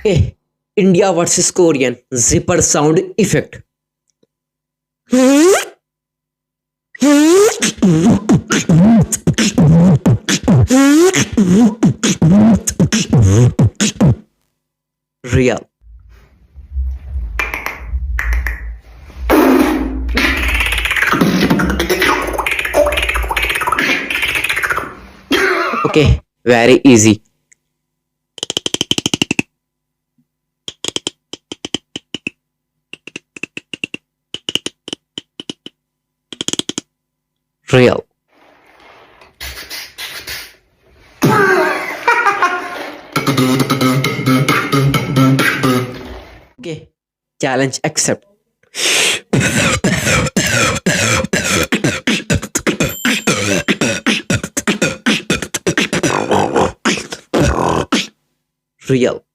Okay, India versus Korean zipper sound effect. Real. Okay, very easy. Real. Okay, challenge accept. Real.